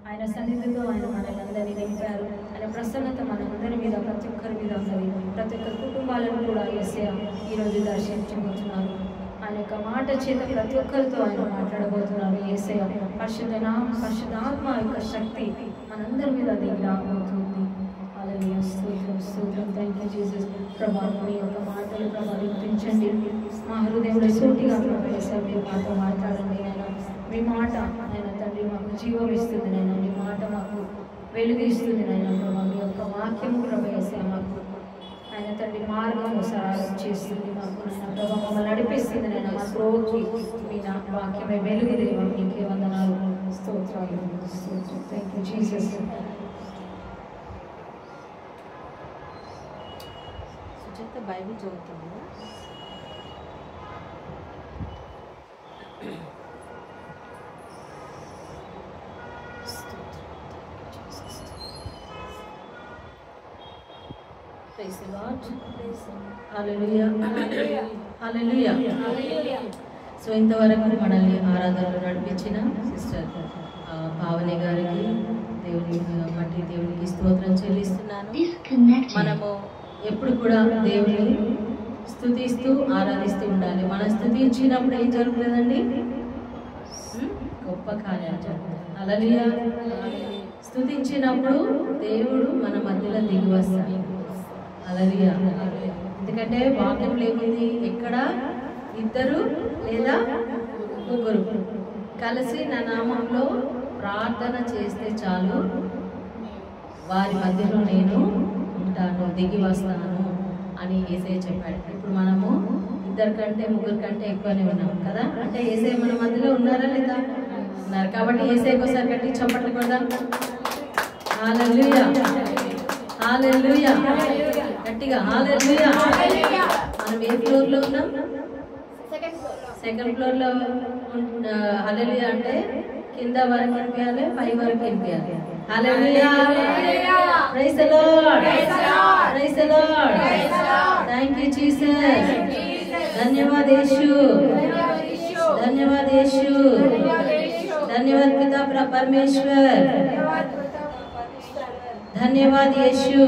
ఆయన సన్నిధితో ఆయన మనలందరినీ నింపారు. ఆయన ప్రసన్నత మనందరి మీద, ప్రతి ఒక్కరి మీద ఉన్నది. ప్రతి ఒక్క కుటుంబాలను కూడా యేసయ్య ఈరోజు దర్శించబోతున్నారు. ఆయన యొక్క మాట చేత ప్రతి ఒక్కరితో ఆయన మాట్లాడబోతున్నారు. యేసయ్య పరిశుద్ధాత్మ యొక్క శక్తి మనందరి మీద దిగి రాబోతుంది. హల్లెలూయా, స్తోత్రం స్తోత్రం. Thank you Jesus. ప్రభా, మీ యొక్క మాటలు ప్రభా వినిపించండి. మా హృదయంలో సూటిగా ప్రభా యేసయ్య మీరు మాతో మాట్లాడండి. ఆయన మీ మాట ఆయన తండ్రి మాకు జీవం ఇస్తుంది. నేను మీ మాట మాకు వెలుగు ఇస్తుంది. నేను ప్రభా మీ యొక్క వాక్యము ప్రభా యేసయ్య మాకు ఆయన తండ్రి మార్గము సరళం చేస్తుంది. మాకు ఆయన ప్రభా మమ్మల్ని నడిపిస్తుంది. నేను మా త్రోకి మీ నా వాక్యమే వెలుగు దేవా, మీకే వందనాలు స్తోత్రాలు స్తోత్రం. Thank you Jesus. Sujatha Bible చదువుతుంది. Praise the Lord. Hallelujah. Hallelujah. Hallelujah. So ఇంతవరకు మనల్ని ఆరాధనలో నడిపించిన సిస్టర్ పావని గారికి దేవునికి స్తోత్రం చెల్లిస్తున్నాను. మనము ఎప్పుడు కూడా దేవుని స్తుతిస్తూ ఆరాధిస్తూ ఉండాలి. మనం స్తుతించినప్పుడు ఏం జరుగుతుందండి? గొప్ప కార్యాలు జరుగుతాయి. హల్లెలూయా. స్తుతించినప్పుడు దేవుడు మన మధ్యలో దిగి వస్తాడు. హల్లెలూయా. ఎందుకంటే వాక్యంలో ఏముంది? ఎక్కడ ఇద్దరు లేదా ముగ్గురు కలిసి నా నామంలో ప్రార్థన చేస్తే చాలు, వారి మధ్యలో నేను ఉంటాను, దిగి వస్తాను అని యేసయ్య చెప్పాడు. ఇప్పుడు మనము ఇద్దరు కంటే ముగ్గురు కంటే ఎక్కువనే ఉన్నాం కదా. అంటే యేసయ్య మన మధ్యలో ఉన్నారా లేదా? ఉన్నారు. కాబట్టి యేసయ్యకి ఒకసారి గట్టి చప్పట్లు కొడదాం. హల్లెలూయా, హల్లెలూయా, గట్టిగా హల్లెలూయా. మనం ఏ ఫ్లోర్లో ఉన్నాం? సెకండ్ ఫ్లోర్లో. హల్లెలూయా అంటే కింద వరకు వినిపించాలి, పై వరకు వినిపించాలి. Hallelujah. Praise the Lord. Praise the Lord. Thank you Jesus. ధన్యవాద యేసు. ధన్యవాద యేసు. ధన్యవాద పితా పరమేశ్వర్. ధన్యవాద యేసు.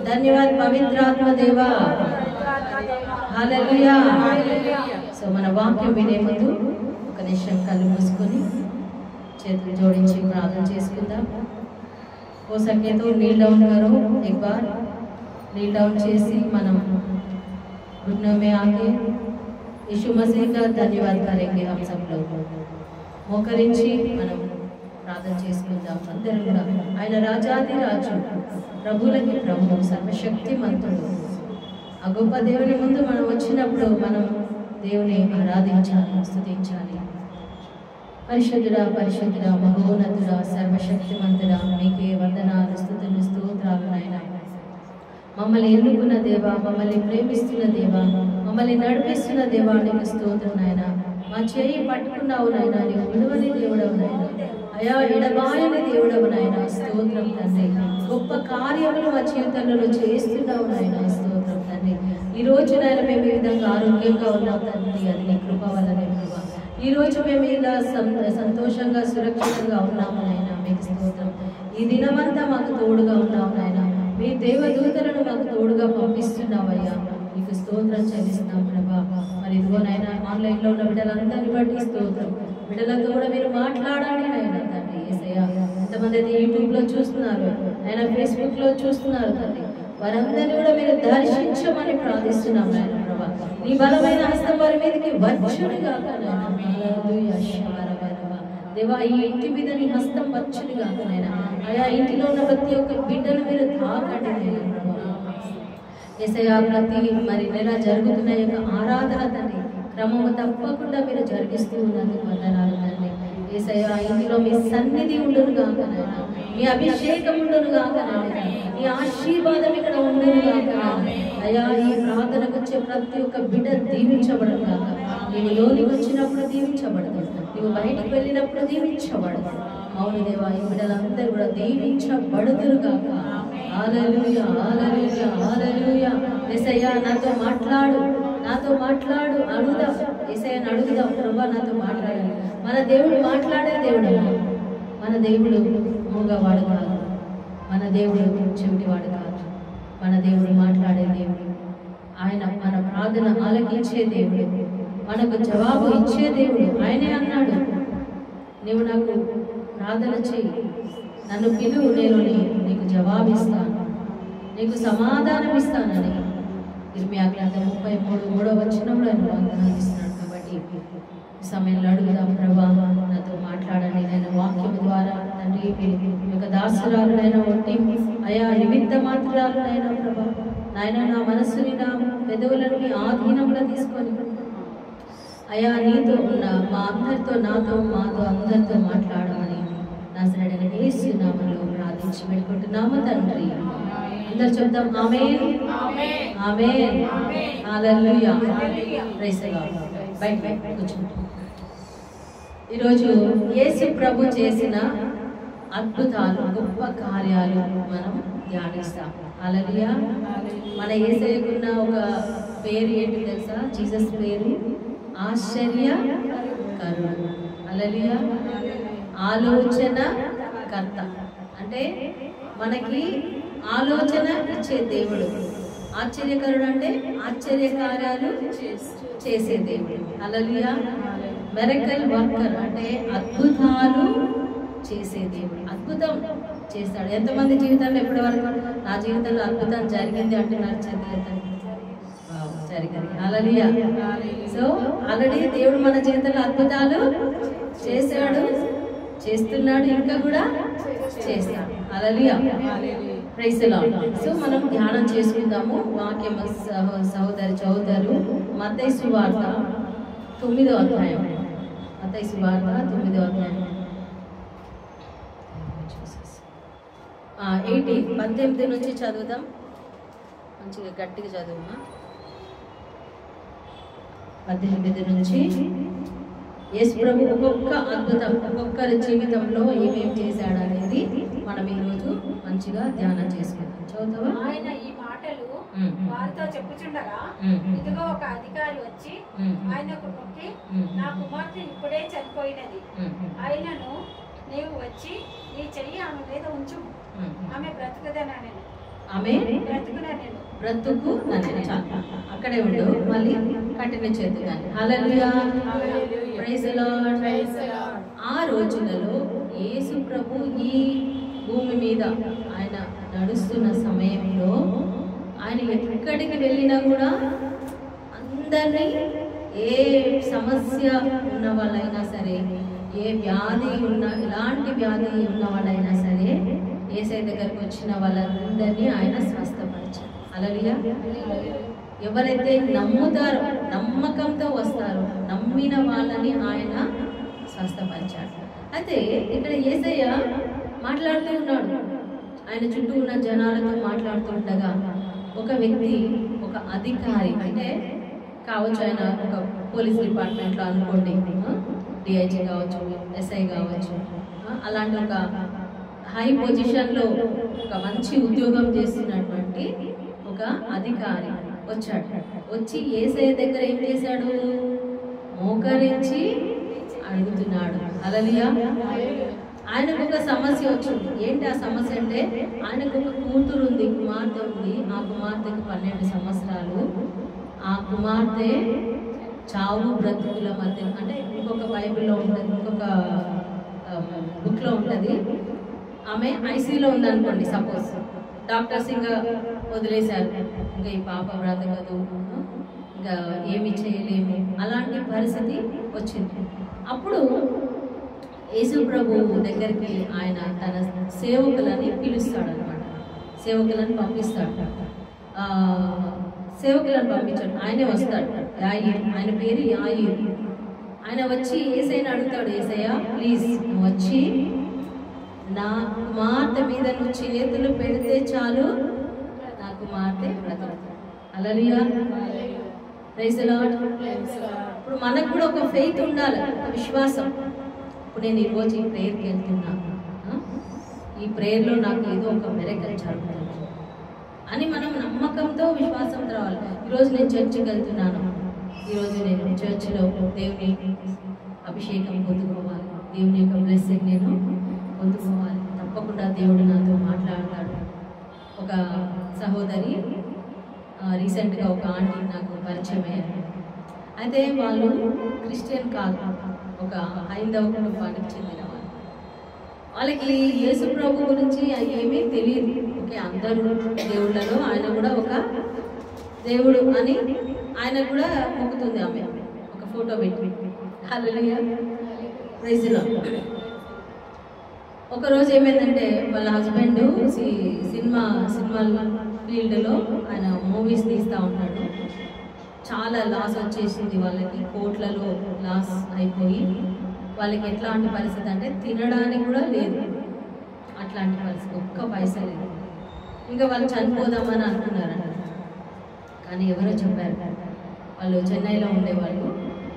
ధన్యవాద పవిత్ర ఆత్మ దేవా. హల్లెలూయా. సో మన వాక్యం వినే ముందు ఒక నిమిషం కళ్ళు మూసుకొని చేతులు జోడించి ప్రార్థన చేసుకుందాం. हो सके तो नील डाउन करो, एक बार नील डाउन చేసి మనం घुटनों में आके यीशु मसीह का धन्यवाद करेंगे. हम सब लोग మోకరించి మనం ప్రార్థన చేసుకుందాం. అందరూ కూడా ఆయన రాజాది రాజు, ప్రభువులకి ప్రభువు, సర్వశక్తిమంతుడు. ఆ గొప్ప దేవుని ముందు మనం వచ్చినప్పుడు మనం దేవుని ఆరాధించాలి, స్తుతించాలి. పరిశుద్ధుడా పరిశుద్ధుడా మహోన్నతుడా సర్వశక్తిమంతుడా మీకే వందనాలు స్తుతులు స్తోత్రాలు నాయనా. మమ్మల్ని ఎన్నుకున్న దేవా, మమ్మల్ని ప్రేమిస్తున్న దేవా, మమ్మల్ని నడిపిస్తున్న దేవా నీకు స్తోత్రం నాయనా. మా చేయి పట్టుకున్నావు నాయనా, నీవు విడువని దేవుడవు నాయనా. అయా ఎడబాయని దేవుడవు నాయనా, స్తోత్రం తండ్రి. గొప్ప కార్యములు మా జీవితంలో చేస్తున్నావు నాయనా, స్తోత్రం తండ్రి. ఈ రోజు నాయన మేము ఈ విధంగా ఆరోగ్యంగా ఉన్నాం తండ్రి, అది నీ కృప వల్లనే ప్రభా. ఈ రోజు మేము ఇలా సంతోషంగా సురక్షితంగా ఉన్నాము నాయనా, మీకు స్తోత్రం. ఈ దినమంతా మాకు తోడుగా ఉన్నావు నాయనా. మీ దేవదూతలను మాకు తోడుగా పంపిస్తున్నావయ్యా, నీకు స్తోత్రం చెల్లిస్తున్నాం ప్రభా. మరి ఇదిగో నాయన ఆన్లైన్లో ఉన్న బిడ్డలందరినీ బట్టి స్తోత్రం. బిడ్డలతో కూడా మీరు మాట్లాడాలి నాయన తండ్రి యేసయ్య. ఎంతమంది అయితే యూట్యూబ్లో చూస్తున్నారు, ఆయన ఫేస్బుక్లో చూస్తున్నారు తండ్రి, వారందరినీ కూడా మీరు దర్శించమని ప్రార్థిస్తున్నాం నాయన ప్రభా. నీ బలమైన హస్తం వారి మీదకి వచ్చునుగా దేవా. ఈ ఇంటి మీద నీ హస్తం వచ్చునుగా నాయన. ఆయా ఇంటిలో ఉన్న ప్రతి ఒక్క బిడ్డను మీరు తాకండి నాయన ప్రభా. యేసయ్య ప్రతి మరి నెల జరుగుతున్న యొక్క ఆరాధన తండ్రి క్రమము తప్పకుండా మీరు జరిగిస్తూ ఉన్నందుకు వందనాలు తండ్రి యేసయ్య. ఇంటిలో మీ సన్నిధి ఉండును గాక నాయన, మీ అభిషేకం ఉండును గాక నాయన, మీ ఆశీర్వాదం ఇక్కడ ఉండును గాక నాయన. అయ్యా ఈ ప్రార్థనకు వచ్చే ప్రతి ఒక్క బిడ్డ దీవించబడను గాక. నీవు లోనికి వచ్చినప్పుడు దీవించబడదు, నీవు బయటికి వెళ్ళినప్పుడు దీవించబడదు. అవును దేవా, ఈ బిడ్డలందరూ కూడా దీవించబడుదురు గాక. హల్లెలూయా, హల్లెలూయా, హల్లెలూయా. యేసయ్య నాతో మాట్లాడు, నాతో మాట్లాడు. అడుగుదాం యేసయ్యని, అడుగుదాం ప్రభా నాతో మాట్లాడాలి. మన దేవుడు మాట్లాడే దేవుడు. మన దేవుడు మూగవాడు కాదు, మన దేవుడు చెవిటివాడు కాదు, మన దేవుడు మాట్లాడే దేవుడు. ఆయన మన ప్రార్థన ఆలకించే దేవుడు, మనకు జవాబు ఇచ్చే దేవుడు. ఆయనే అన్నాడు, నీవు నాకు ప్రార్థన చేయి, నన్ను పిలువు, నేను నీకు జవాబిస్తాను, నీకు సమాధానం ఇస్తానని ఇర్మియా గ్రంథం 33వ వచనంలో ఆయన వాగ్దానం ఇస్తున్నాడు. కాబట్టి ఈ సమయంలో అడుగుదాం, ప్రభా నాతో మాట్లాడండి, నేను వాక్యం ద్వారా తండ్రి మీ యొక్క దాసురాలైన ఒట్టి అయా నిమిత్త మాత్రాలైనా ప్రభా నాయన నా మనస్సుని నా పెదవులను మీ ఆధీనంలో తీసుకొని అయా నీతో ఉన్న మా అందరితో నాతో మాతో అందరితో మాట్లాడమని నజరేయుడైన యేసు నామములో ప్రార్థించి వేడుకుంటున్నాము తండ్రి. అందరూ చెప్తాం ఆమేన్ ఆమేన్ హల్లెలూయా ప్రైజ్ ది లార్డ్. బయట కూర్చోండి. ఈరోజు యేసు ప్రభు చేసిన అద్భుతాలు గొప్ప కార్యాలు మనం ధ్యానిస్తాం. హల్లెలూయా. మన యేసయ్యకున్న ఒక పేరు ఏంటి తెలుసా? జీసస్ పేరు ఆశ్చర్యకరుడు. హల్లెలూయా. ఆలోచన కర్త అంటే మనకి ఆలోచన ఇచ్చే దేవుడు. ఆశ్చర్యకరుడు అంటే ఆశ్చర్య కార్యాలు చేసే దేవుడు. హల్లెలూయా. మిరకల్ వర్కర్ అంటే అద్భుతాలు చేసే దేవుడు. అద్భుతం చేస్తాడు. ఎంతమంది జీవితంలో ఇప్పటివరకు నా జీవితంలో అద్భుతం జరిగింది అంటే నాకు జరిగింది. హల్లెలూయా. సో ఆల్రెడీ దేవుడు మన జీవితంలో అద్భుతాలు చేశాడు, చేస్తున్నాడు, ఇంకా కూడా చేస్తాడు. Hallelujah. Praise the Lord. So మనం ధ్యానం చేసుకుందాము. వాక్యం సహోదరి చదువుతారు మత్తయి సువార్త 9వ అధ్యాయం. మత్తయి సువార్త 9వ అధ్యాయం 18 నుంచి చదువుదాం. మంచిగా గట్టిగా చదువుమా. 18 నుంచి యేసు ప్రభు ఒక్కొక్క అద్భుతం ఒక్కొక్కరి జీవితంలో ఏమేమి చేశాడు అనేది మనం ఈరోజు మంచిగా ధ్యానం చేసుకుందాం. చదువుతావా? ఆయన ఈ మాటలు వారితో చెప్పుచుండగా ఇదిగో ఒక అధికారి వచ్చి ఆయనకు మొక్కి, నా కుమార్తె ఇప్పుడే చనిపోయినది, ఆయనను నీవు వచ్చి నీ చెయ్యి ఆమె మీద ఉంచు, ఆమె బ్రతుకుదనని. ఆమె బ్రతుకు అక్కడే ఉండు, మళ్ళీ కంటిన్యూ చేద్దాం. హల్లెలూయా. Praise the Lord. ఆ రోజులలో యేసు ప్రభు ఈ భూమి మీద ఆయన నడుస్తున్న సమయంలో ఆయన ఎక్కడికి వెళ్ళినా కూడా అందరినీ, ఏ సమస్య ఉన్న వాళ్ళైనా సరే, ఏ వ్యాధి ఉన్న, ఎలాంటి వ్యాధి ఉన్న వాళ్ళైనా సరే యేసయ్య దగ్గరకు వచ్చిన వాళ్ళందరినీ ఆయన స్వస్థపరిచారు. హల్లెలూయా. ఎవరైతే నమ్ముతారో, నమ్మకంతో వస్తారో, నమ్మిన వాళ్ళని ఆయన స్వస్థపరిచాడు. అయితే ఇక్కడ యేసయ్య మాట్లాడుతూ ఉన్నాడు. ఆయన చుట్టూ ఉన్న జనాలతో మాట్లాడుతూ ఉండగా ఒక వ్యక్తి, ఒక అధికారి అంటే కావచ్చు, ఆయన ఒక పోలీస్ డిపార్ట్మెంట్లో అనుకోండి, డిఐజీ కావచ్చు, ఎస్ఐ కావచ్చు, అలాంటి ఒక హై పొజిషన్లో ఒక మంచి ఉద్యోగం చేస్తున్నటువంటి ఒక అధికారి వచ్చాడు. వచ్చి యేసయ్య దగ్గర ఏం చేశాడు? మోకరించి అడుగుతున్నాడు. హల్లెలూయా. ఆయనకు ఒక సమస్య వచ్చింది. ఏంటి ఆ సమస్య అంటే, ఆయనకు ఒక కూతురు ఉంది, కుమార్తె ఉంది. ఆ కుమార్తెకు 12 సంవత్సరాలు. ఆ కుమార్తె చావు బ్రతుకుల మధ్య, అంటే ఇంకొక బైబిల్లో ఉంటుంది, ఇంకొక బుక్లో ఉంటుంది. ఆమె ఐసీలో ఉందనుకోండి, సపోజ్ డాక్టర్స్ ఇంకా వదిలేశారు, ఇంకా ఈ పాప బ్రతకదు, ఇంకా ఏమి చేయలేము, అలాంటి పరిస్థితి వచ్చింది. అప్పుడు యేసు ప్రభు దగ్గరికి ఆయన తన సేవకులని పిలుస్తాడు అనమాట. సేవకులను పంపిస్తాడు. సేవకులను పంపించాడు. ఆయనే వస్తాడు. ఆయన పేరు యాయీరు. ఆయన వచ్చి యేసయ్యని అడుగుతాడు, యేసయ్య ప్లీజ్ నువ్వు వచ్చి నా కుమార్తె మీద నువ్వు చేతులు పెడితే చాలు, నా కుమార్తె బ్రతుకుతుంది. హల్లెలూయా. Praise the Lord. ఇప్పుడు మనకు కూడా ఒక ఫెయిత్ ఉండాలి, ఒక విశ్వాసం. ఇప్పుడు నేను ఈరోజు ఈ ప్రేయర్కి వెళ్తున్నా, ఈ ప్రేయర్లో నాకు ఏదో ఒక మిరకల్ జరుగుతుంది అని మనం నమ్మకంతో, విశ్వాసంతో రావాలి. ఈరోజు నేను చర్చికి వెళ్తున్నాను, ఈరోజు నేను చర్చిలో దేవుని అభిషేకం పొందుకోవాలి, దేవుని యొక్క బ్లెస్సింగ్ నేను పొందుకోవాలి. తప్పకుండా దేవుడు నాతో మాట్లాడతాడు. ఒక సహోదరి రీసెంట్గా ఒక ఆంటీ నాకు పరిచయం అయ్యారు. అయితే వాళ్ళు క్రిస్టియన్ కాదు, ఒక హైందవ కుటుంబానికి చెందిన వాళ్ళు. వాళ్ళకి యేసు ప్రభు గురించి ఏమీ తెలియదు. ఓకే, అందరూ దేవుళ్ళలో ఆయన కూడా ఒక దేవుడు అని ఆయన కూడా మొక్కుతుంది ఆమె, ఒక ఫోటో పెట్టి. హల్లెలూయా, ప్రైజ్ ది లార్డ్. ఒకరోజు ఏమైందంటే వాళ్ళ హస్బెండ్ సినిమా ఫీల్డ్లో ఆయన మూవీస్ తీస్తూ ఉంటాడు. చాలా లాస్ వచ్చేసింది వాళ్ళకి, కోట్లలో లాస్ అయిపోయి వాళ్ళకి ఎట్లాంటి పరిస్థితి అంటే తినడానికి కూడా లేదు, అట్లాంటి పరిస్థితి, ఒక్క పైసా లేదు. ఇంకా వాళ్ళు చనిపోదామని అనుకున్నారంట. కానీ ఎవరో చెప్పారు, వాళ్ళు చెన్నైలో ఉండేవాళ్ళు,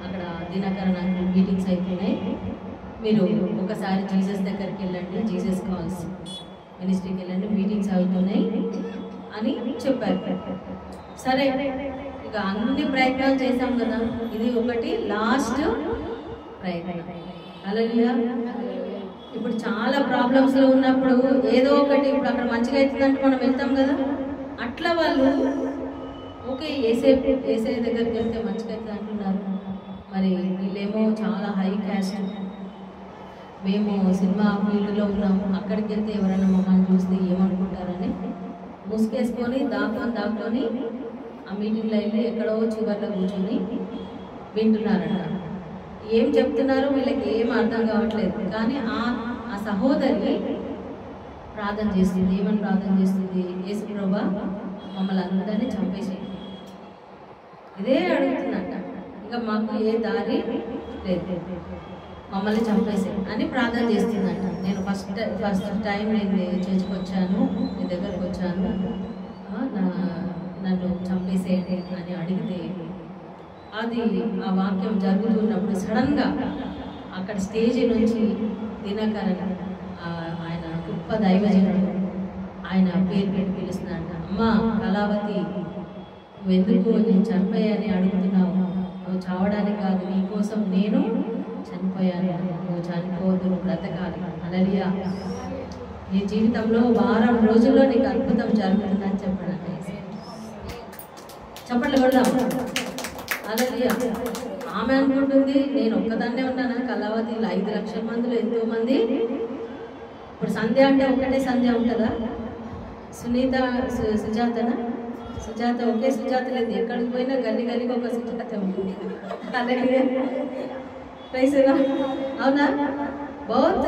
అక్కడ దినకరణ మీటింగ్స్ అయిపోయినాయి, మీరు ఒకసారి జీసస్ దగ్గరికి వెళ్ళండి, జీసస్ కాల్స్ మినిస్ట్రీకి వెళ్ళండి, మీటింగ్స్ అవుతున్నాయి అని చెప్పారు. సరే, ఇక అన్ని ప్రయత్నాలు చేశాం కదా, ఇది ఒకటి లాస్ట్ ప్రయత్నం. హల్లెలూయా. ఇప్పుడు చాలా ప్రాబ్లమ్స్లో ఉన్నప్పుడు ఏదో ఒకటి, ఇప్పుడు అక్కడ మంచిగా అవుతుందంటే మనం వెళ్తాం కదా, అట్లా వాళ్ళు ఓకే ఏసే దగ్గరికి వెళ్తే మంచిగా అవుతుంది అంటున్నారు. మరి వీళ్ళేమో చాలా హై క్యాస్ట్, మేము సినిమా ఫీల్డ్లో ఉన్నాము, అక్కడికి వెళ్తే ఎవరైనా మమ్మల్ని చూస్తే ఏమనుకుంటారని ముసుకేసుకొని దాక్కొని ఆ మీటింగ్లో వెళ్ళి ఎక్కడో చివరిలో కూర్చొని వింటున్నారంట. ఏం చెప్తున్నారో వీళ్ళకి ఏం అర్థం కావట్లేదు. కానీ ఆ సహోదరి ప్రార్థన చేస్తుంది. ఏమని ప్రార్థన చేస్తుంది? యేసు ప్రభువా మమ్మల్ని అందరినీ చంపేసి, ఇదే అడుగుతుందంట. ఇంకా మాకు ఏ దారి లేదు, మమ్మల్ని చంపేసి అని ప్రార్థన చేస్తుందంట. నేను ఫస్ట్ టైం నేను చర్చికి వచ్చాను, మీ దగ్గరకు వచ్చాను, నన్ను చంపేసేయండి అని అడిగితే, అది ఆ వాక్యం జరుగుతున్నప్పుడు సడన్గా అక్కడ స్టేజ్ నుంచి దినకరణ ఆయన గొప్ప దైవజనుడు, ఆయన పేరు పెట్టి పిలుస్తున్నాడంట. అమ్మా కళావతి, నువ్వెందుకు నేను చనిపోయాని అడుగుతున్నావు? నువ్వు చావడానికి కాదు, నీకోసం నేను చనిపోయాను, నువ్వు చనిపోవద్దు, నువ్వు బ్రతకాలి. హల్లెలూయా. నీ జీవితంలో వారం రోజుల్లో నీకు అద్భుతం జరుగుతుందని చెప్పడానికి చప్పట్లు కొడదాం. హల్లెలూయా. ఆమె అనుకుంటుంది నేను ఒక్కదాన్నే ఉన్నానా కళావతిలో, 5 లక్షల మందిలో ఎంతో మంది. ఇప్పుడు సంధ్య అంటే ఒకటే సంధ్య ఉంటుందా? సుజాత ఒకే సుజాత లేదు, ఎక్కడికి పోయినా గల్లికి ఒక సుజాత ఉంటుంది. అవునా? बहुत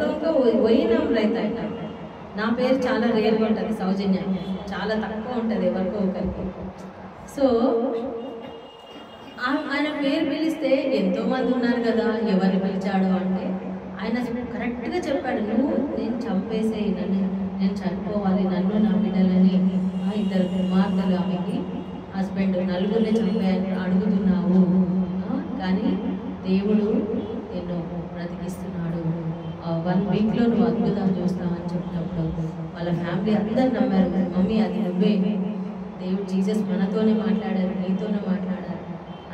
लोगों को वही नाम रहता है. నా పేరు చాలా రేర్గా ఉంటుంది, సౌజన్య, చాలా తక్కువ ఉంటుంది ఎవరికో ఒకరికి. సో ఆయన పేరు పిలిస్తే ఎంతోమంది ఉన్నారు కదా, ఎవరిని పిలిచాడు అంటే ఆయన కరెక్ట్గా చెప్పాడు, నువ్వు నేను చంపేసేయి, నేను చనిపోవాలి, నన్ను నా బిడ్డలని, 2 కుమార్తెలు ఆమెకి, హస్బెండ్, 4 చంపేయాలని అడుగుతున్నావు, కానీ దేవుడు నిన్ను బ్రతికిస్తున్నాడు, 1 వీక్లో నువ్వు అద్భుతం చూస్తావని చెప్పినప్పుడు వాళ్ళ ఫ్యామిలీ అందరు నమ్మారు. మమ్మీ అది నువ్వే, దేవుడు జీసస్ మనతోనే మాట్లాడారు, నీతోనే మాట్లాడారు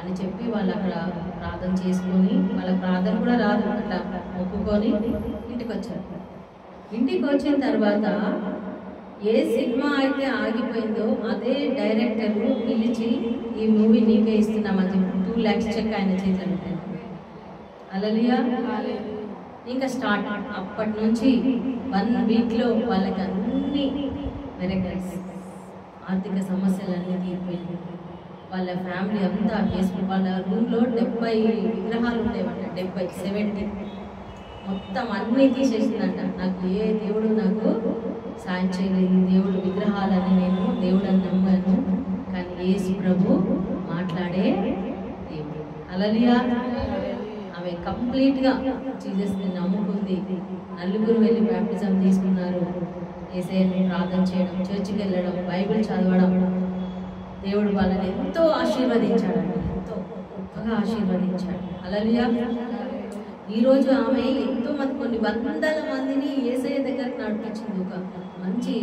అని చెప్పి వాళ్ళు అక్కడ ప్రార్థన చేసుకొని, వాళ్ళ ప్రార్థన కూడా రాదు, అట్లా మొక్కుకొని ఇంటికి వచ్చారు. ఇంటికి వచ్చిన తర్వాత ఏ సినిమా అయితే ఆగిపోయిందో అదే డైరెక్టర్ పిలిచి ఈ మూవీ నీకే ఇస్తున్నామని చెప్పి 2 lakhs చెక్ ఆయన చేతిలో పెట్టారు. హల్లెలూయా. ఇంకా స్టార్ట్, అప్పటి నుంచి 1 వీక్లో వాళ్ళకి అన్ని మిరకల్స్, ఆర్థిక సమస్యలన్నీ తీరిపోయింది. వాళ్ళ ఫ్యామిలీ అంతా కేసు, వాళ్ళ రూమ్లో 70 విగ్రహాలు ఉండేవంట, 70 మొత్తం అన్నీ తీసేసిందంట. నాకు ఏ దేవుడు నాకు సాయం చేయలేదు, దేవుడు విగ్రహాలని నేను దేవుడని నమ్మాను, కానీ యేసు ప్రభు మాట్లాడే దేవుడు. హల్లెలూయా. ఆమె కంప్లీట్గా జీసస్ని నమ్ముకుంది. 4 వెళ్ళి బ్యాప్టిజం తీసుకున్నారు. యేసయ్యని ప్రార్థన చేయడం, చర్చికి వెళ్ళడం, బైబిల్ చదవడం, దేవుడు వాళ్ళని ఎంతో ఆశీర్వదించాడు, ఎంతో గొప్పగా ఆశీర్వదించాడు. హల్లెలూయా. ఈరోజు ఆమె ఎంతో మంది, కొన్ని వందల మందిని యేసయ్య దగ్గరకు నడిపించింది, ఒక మంచి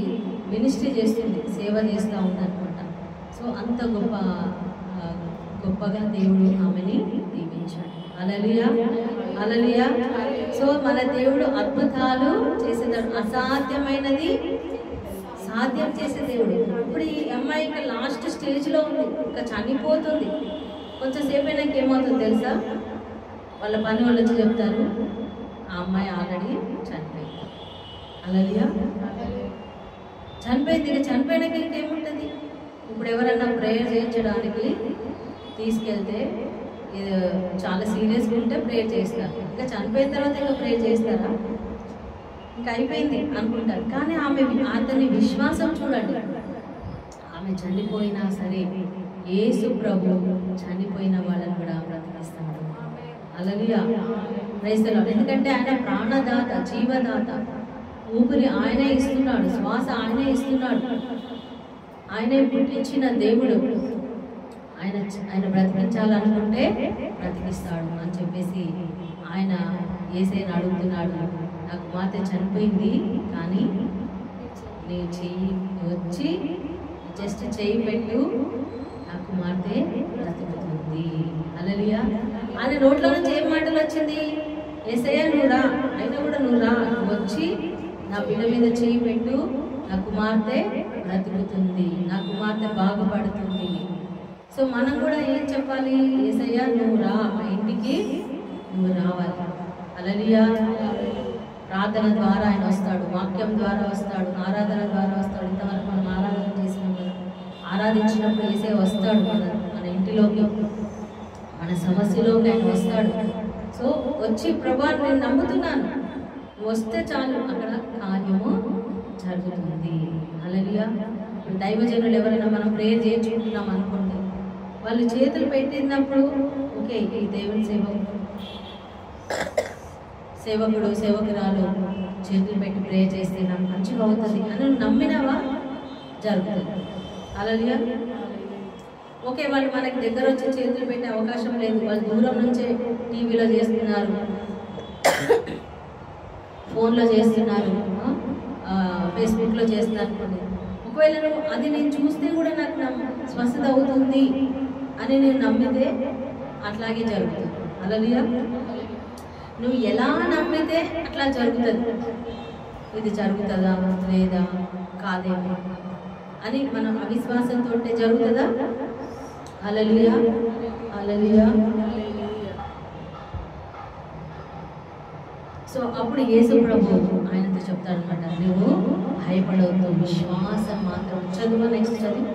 మినిస్ట్రీ చేస్తుంది, సేవ చేస్తూ ఉందన్నమాట. సో అంత గొప్పగా దేవుడు ఆమెని దీవించాడు. హల్లెలూయా. హల్లెలూయా. సో మన దేవుడు అద్భుతాలు చేసేదాడు, అసాధ్యమైనది సాధ్యం చేసే దేవుడు. ఇప్పుడు ఈ అమ్మాయి ఇంకా లాస్ట్ స్టేజ్లో ఉంది, ఇంకా చనిపోతుంది. కొంచెంసేపు అయినాక ఏమవుతుంది తెలుసా? వాళ్ళ పని వాళ్ళు వచ్చి చెప్తారు, ఆ అమ్మాయి ఆల్రెడీ చనిపోయింది. హల్లెలూయా, చనిపోయింది. ఇక చనిపోయినాక ఇంకేముంటుంది? ఇప్పుడు ఎవరన్నా ప్రేయర్ చేయించడానికి తీసుకెళ్తే ఇది చాలా సీరియస్గా ఉంటే ప్రేయర్ చేస్తారు. ఇంకా చనిపోయిన తర్వాత ఇంకా ప్రేయర్ చేస్తారా? ఇంకా అయిపోయింది అనుకుంటారు. కానీ అతని విశ్వాసం చూడండి. ఆమె చనిపోయినా సరే యేసు ప్రభు చనిపోయిన వాళ్ళని కూడా బ్రతికిస్తాడు. హల్లెలూయా, ప్రైజ్ ది లార్డ్. ఎందుకంటే ఆయన ప్రాణదాత, జీవదాత. ఊపిరి ఆయనే ఇస్తున్నాడు, శ్వాస ఆయనే ఇస్తున్నాడు, ఆయనే పుట్టించిన దేవుడు. ఆయన బ్రతికించాలనుకుంటే బ్రతికిస్తాడు అని చెప్పేసి ఆయన యేసయ్యను అడుగుతున్నాడు. నా కుమార్తె చనిపోయింది, కానీ నీ చెయ్యి వచ్చి జస్ట్ చెయ్యి పెట్టు, నా కుమార్తె బ్రతుకుతుంది. హల్లెలూయా. ఆయన నోట్లో నుంచి ఏం మాటలు వచ్చింది? యేసయ్య నువ్వు రా, అయినా కూడా నువ్వు రా, వచ్చి నా బిడ్డ మీద చెయ్యి పెట్టు, నా కుమార్తె బ్రతుకుతుంది, నా కుమార్తె బాగుపడుతుంది. సో మనం కూడా ఏం చెప్పాలి? యేసయ్య నువ్వు రా, మా ఇంటికి నువ్వు రావాలి. హల్లెలూయా. ప్రార్థన ద్వారా ఆయన వస్తాడు, వాక్యం ద్వారా వస్తాడు, ఆరాధన ద్వారా వస్తాడు. ఇంతవరకు మనం ఆరాధన చేసినాం కదా, ఆరాధించినప్పుడు యేసయ్య వస్తాడు మన ఇంటిలోకి, మన సమస్యలోకి ఆయన వస్తాడు. సో వచ్చి ప్రభా నేను నమ్ముతున్నాను, వస్తే చాలు అక్కడ కార్యము జరుగుతుంది. హల్లెలూయా. దైవజనులు ఎవరైనా మనం ప్రేయర్ చేయించుకుంటున్నాం అనుకోండి, వాళ్ళు చేతులు పెట్టినప్పుడు ఓకే ఈ దేవుని సేవకుడు సేవకురాలు చేతులు పెట్టి ప్రే చేస్తే నాకు మంచిగా అవుతుంది అని నమ్మినావా జరుగుతుంది. హల్లెలూయా. ఓకే వాళ్ళు మనకి దగ్గర వచ్చి చేతులు పెట్టే అవకాశం లేదు, వాళ్ళు దూరం నుంచే టీవీలో చేస్తున్నారు, ఫోన్లో చేస్తున్నారు, ఫేస్బుక్లో చేస్తున్నారు అనుకోండి. ఒకవేళ అది నేను చూస్తే కూడా నాకు స్వస్థత అవుతుంది అని నేను నమ్మితే అట్లాగే జరుగుతుంది. హల్లెలూయా. నువ్వు ఎలా నమ్మితే అట్లా జరుగుతుంది. ఇది జరుగుతుందా లేదా కాదేమో అని మనం అవిశ్వాసంతో జరుగుతుందా? హల్లెలూయా, హల్లెలూయా. సో అప్పుడు యేసు ప్రభు ఆయనతో చెప్తాడనమాట, నువ్వు భయపడవద్దు, విశ్వాసం మాత్రం. చదువు, నెక్స్ట్ చదువు.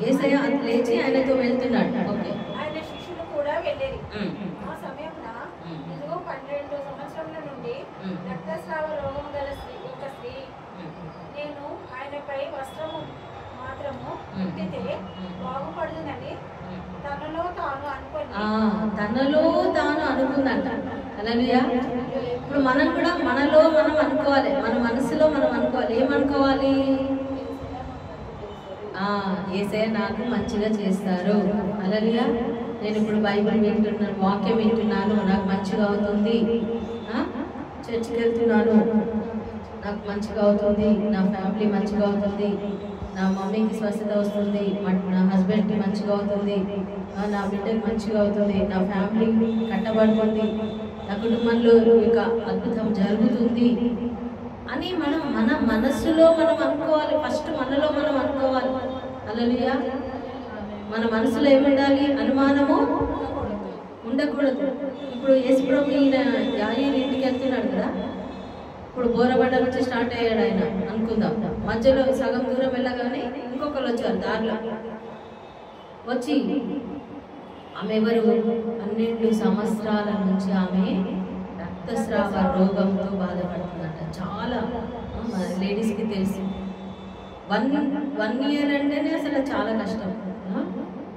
యేసయ్య లేచి ఆయనతో వెళ్తున్నాడు. ఓకే. ఆయన శిష్యులు కూడా వెళ్ళేది. ఆ సమయమున ఇదిగో 12 సంవత్సరముల నుండి రక్తస్రావ రోగం గల ఒక స్త్రీ నేను ఆయనపై వస్త్రము మాత్రము ముట్టితే బాగుపడుతుందని తనలో తాను అనుకుందంట. హల్లెలూయా. ఇప్పుడు మనం కూడా మనలో మనం అనుకోవాలి, మన మనసులో మనం అనుకోవాలి. ఏమనుకోవాలి? యేసయ్య నాకు మంచిగా చేస్తారు. హల్లెలూయా. నేను ఇప్పుడు బైబిల్ వింటున్నాను, వాక్యం వింటున్నాను, నాకు మంచిగా అవుతుంది. చర్చికి వెళ్తున్నాను, నాకు మంచిగా అవుతుంది, నా ఫ్యామిలీ మంచిగా అవుతుంది, నా మమ్మీకి స్వస్థత వస్తుంది, నా హస్బెండ్కి మంచిగా అవుతుంది, నా బిడ్డకి మంచిగా అవుతుంది, నా ఫ్యామిలీ కట్టబడుతుంది, నా కుటుంబంలో ఇక అద్భుతం జరుగుతుంది అని మనం మన మనస్సులో మనం అనుకోవాలి. ఫస్ట్ మనలో మనం అనుకోవాలి. హల్లెలూయా. మన మనసులో ఏముండాలి? అనుమానము ఉండకూడదు. ఇప్పుడు యేసుప్రభు ఈయన యాయీరు ఇంటికి వెళ్తున్నాడు కదా, ఇప్పుడు బోరబండ నుంచి స్టార్ట్ అయ్యాడు ఆయన అనుకుందాం. మధ్యలో సగం దూరం వెళ్ళగానే ఇంకొకరు వచ్చారు దారిలో. వచ్చి ఆమె ఎవరు? 12 సంవత్సరాల నుంచి ఆమె రక్తస్రావ రోగంతో బాధపడుతుందంట. చాలా లేడీస్కి తెలుసు. 1 year అంటేనే అసలు చాలా కష్టం.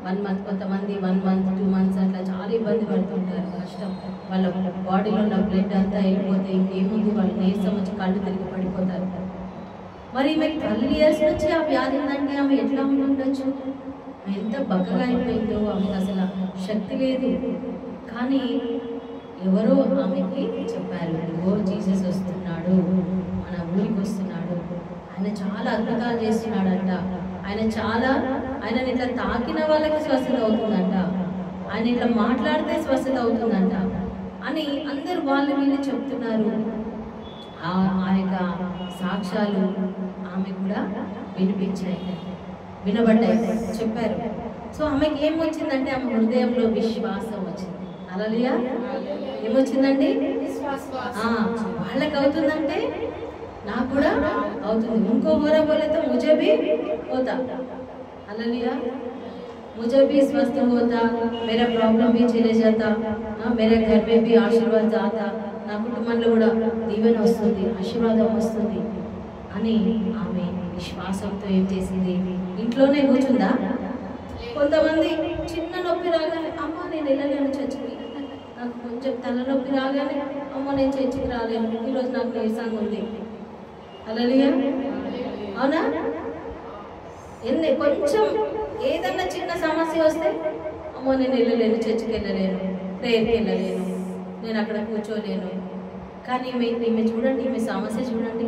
1 month, కొంతమంది 1 month 2 months అట్లా చాలా ఇబ్బంది పడుతుంటారు. కష్టం. వాళ్ళ బాడీలో ఉన్న బ్లడ్ అంతా వెళ్ళిపోతే ఇంకేముంది, వాళ్ళు నీరసం వచ్చి కళ్ళు తిరిగి పడిపోతారు. మరి మీకు 12 years నుంచి ఆ వ్యాధి ఉందంటే ఆమె ఎట్లా ఉండొచ్చు? ఎంత బక్కగా అయిపోయిందో, ఆమెకు అసలు శక్తి లేదు. కానీ ఎవరో ఆమెకి చెప్పారు, ఓ జీసస్ వస్తున్నాడు, మన ఊరికి వస్తున్నాడు, ఆయన చాలా అద్భుతాలు చేస్తున్నాడంట, ఆయనని ఇట్లా తాకిన వాళ్ళకి స్వస్థత అవుతుందంట. ఆయన ఇట్లా మాట్లాడితే స్వస్థత అవుతుందంట అని అందరు వాళ్ళు వీళ్ళు చెప్తున్నారు. ఆ యొక్క సాక్ష్యాలు ఆమె కూడా వినబడ్డాయి, చెప్పారు. సో ఆమెకి ఏం వచ్చిందంటే ఆమె హృదయంలో విశ్వాసం వచ్చింది. హల్లెలూయా. ఏమొచ్చిందండి? వాళ్ళకి అవుతుందంటే నాకు కూడా అవుతుంది. ఇంకో బోరా బోలేతో मुझे भी होता. हालेलुया. मुझे भी स्वस्थ होता, मेरा प्रॉब्लम भी चले जाता, मेरे घर में भी आशीर्वाद आता, నా కుటుంబంలో కూడా దీవెన వస్తుంది, ఆశీర్వాదం వస్తుంది అని ఆమె విశ్వాసంతో ఏం చేసింది? ఇంట్లోనే కూర్చుందా? కొంతమంది చిన్న నొప్పి రాగానే అమ్మ నేను వెళ్ళలేను చర్చికి, నాకు కొంచెం తలనొప్పి రాగానే అమ్మ నేను చర్చికి రాలేను, ఈరోజు నాకు నీరసంగా ఉంది. హల్లెలూయా. అవునా? కొంచెం ఏదన్నా చిన్న సమస్య వస్తే అమ్మో నేను వెళ్ళలేను, చర్చికి వెళ్ళలేను, ప్రేయర్కి వెళ్ళలేను, నేను అక్కడ కూర్చోలేను. కానీ ఈమె చూడండి, ఈమె సమస్య చూడండి,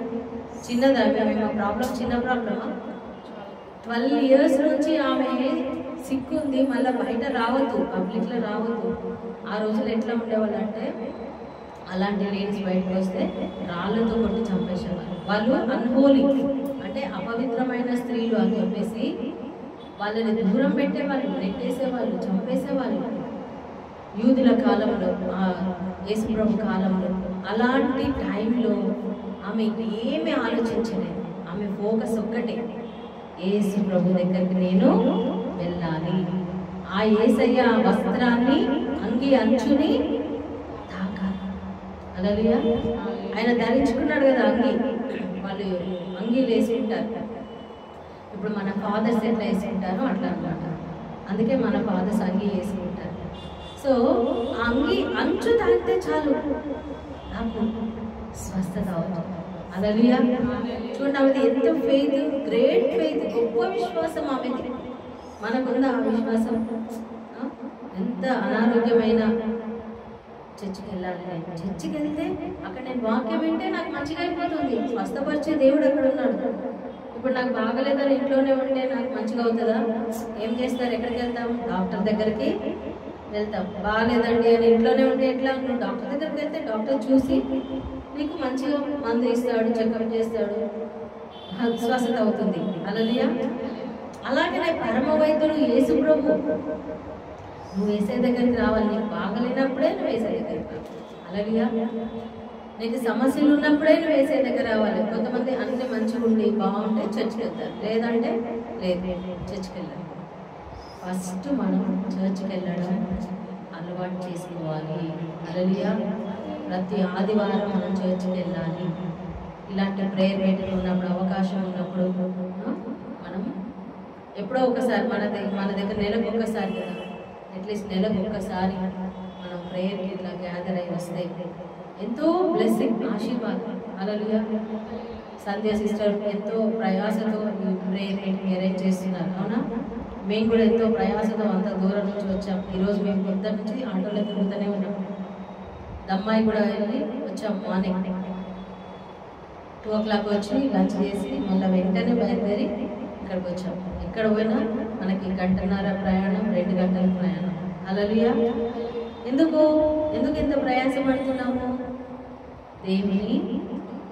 చిన్నదా? మా ప్రాబ్లం చిన్న ప్రాబ్లమా? 12 years నుంచి ఆమె సిక్కుంది, మళ్ళీ బయట రావద్దు, పబ్లిక్లో రావద్దు. ఆ రోజులు ఎట్లా ఉండేవాళ్ళు అంటే అలాంటి లేడీస్ బయటకు వస్తే రాళ్ళతో కొట్టి చంపేసేవాళ్ళు. వాళ్ళు అన్హోలీ అంటే అపవిత్రమైన స్త్రీలు అని చెప్పేసి వాళ్ళని దూరం పెట్టేవాళ్ళు, నెట్టేసేవాళ్ళు, చంపేసేవాళ్ళు. యూదుల కాలంలో, యేసుప్రభు కాలంలో అలాంటి టైంలో ఆమె ఏమీ ఆలోచించలేదు. ఆమె ఫోకస్ ఒక్కటే, యేసు ప్రభు దగ్గరికి నేను వెళ్ళాలి, ఆ యేసయ్య వస్త్రాన్ని అంగి అంచుని తాకాలి. హల్లెలూయా. ఆయన ధరించుకున్నాడు కదా అంగి, వాళ్ళు అంగీలు వేసుకుంటారు. ఇప్పుడు మన ఫాదర్స్ ఎట్లా వేసుకుంటారో అట్లా అన్నమాట. అందుకే మన ఫాదర్స్ అంగి వేసుకుంటారు. సో ఆ అంగి అంచు తాకితే చాలు నాకు స్వస్థత అవుతుంది. హల్లెలూయా. చూడండి, ఆమెది ఎంత ఫెయిత్, గ్రేట్ ఫెయిత్, గొప్ప విశ్వాసం ఆమెది. మనకుందా ఆ విశ్వాసం? ఎంత అనారోగ్యమైన చర్చికి వెళ్ళాలి, నేను చర్చికి వెళ్తే అక్కడ నేను వాక్యం వింటే నాకు మంచిగా అయిపోతుంది, స్వస్థపరిచే దేవుడు అక్కడ ఉన్నాడు. ఇప్పుడు నాకు బాగలేదని ఇంట్లోనే ఉంటే నాకు మంచిగా అవుతుందా? ఏం చేస్తారు? ఎక్కడికి వెళ్తాం? డాక్టర్ దగ్గరికి వెళ్తాం. బాగాలేదండి అని ఇంట్లోనే ఉంటే ఎట్లా? నువ్వు డాక్టర్ దగ్గరికి వెళ్తే డాక్టర్ చూసి నీకు మంచిగా మందు ఇస్తాడు, చెకప్ చేస్తాడు, స్వస్థత అవుతుంది. హల్లెలూయా. అలాగనే పరమ వైద్యుడు యేసు ప్రభు, నువ్వు వేసే దగ్గరికి రావాలి. నీకు బాగలేనప్పుడే నువ్వు వేసే దగ్గరికి రావాలి. హల్లెలూయా. నీకు సమస్యలు ఉన్నప్పుడే నువ్వు వేసే దగ్గర రావాలి. కొంతమంది అన్ని మంచిగా ఉండి బాగుంటే చర్చికి వెళ్తారు, లేదంటే లేదు, చర్చికి వెళ్ళాలి. ఫస్ట్ మనం చర్చికి వెళ్ళడం అలవాటు చేసుకోవాలి. హల్లెలూయా. ప్రతి ఆదివారం మనం చర్చికి వెళ్ళాలి. ఇలాంటి ప్రేయర్ మీటింగ్ ఉన్నప్పుడు, అవకాశం ఉన్నప్పుడు మనం ఎప్పుడో ఒకసారి మన దగ్గర నెలకు ఒక్కసారి కదా, అట్లీస్ట్ నెలకు ఒక్కసారి మనం ప్రేయర్కి ఇట్లా గ్యాదర్ అయి వస్తే ఎంతో బ్లెస్సింగ్, ఆశీర్వాదం. హల్లెలూయా. సంధ్య సిస్టర్ ఎంతో ప్రయాసతో ఈ ప్రేయర్ మీటింగ్ అరేంజ్ చేస్తున్నారు. అవునా? మేము కూడా ఎంతో ప్రయాసతో అంత దూరం నుంచి వచ్చాం. ఈరోజు మేము పొద్దున్న నుంచి ఆటోలో తిరుగుతూనే ఉన్నాం. దమ్మాయి కూడా వెళ్ళి వచ్చాం. మార్నింగ్ 2 o'clock వచ్చి లంచ్ చేసి మళ్ళీ వెంటనే బయలుదేరి ఇక్కడికి వచ్చాం. ఎక్కడ పోయినా మనకి 1.5 ప్రయాణం, 2 గంటల ప్రయాణం. హల్లెలూయా. ఎందుకు ఇంత ప్రయాసపడుతున్నాము? దేవుని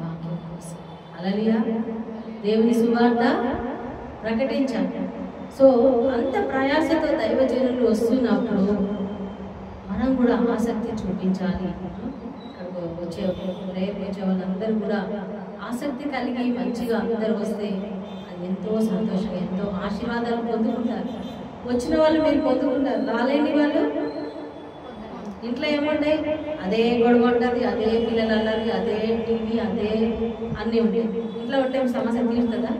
వాక్యం కోసం. హల్లెలూయా. దేవుని సువార్త ప్రకటించాలి. సో అంత ప్రయాసతో దైవజనులు వస్తున్నప్పుడు మనం కూడా ఆసక్తి చూపించాలి. ఇక్కడికి వచ్చే వాళ్ళందరూ కూడా ఆసక్తి కలిగి మంచిగా అందరూ వస్తే అది ఎంతో సంతోషంగా, ఎంతో ఆశీర్వాదాలు పొందుకుంటారు. వచ్చిన వాళ్ళు మీరు పొందుకుంటారు, రాలేని వాళ్ళు ఇంట్లో ఏముంటాయి? అదే గొడవ ఉంటుంది, అదే పిల్లలు అల్లరి, అదే టీవీ, అదే అన్నీ ఉంటాయి. ఇంట్లో ఉంటే సమస్య తీరుతుందా?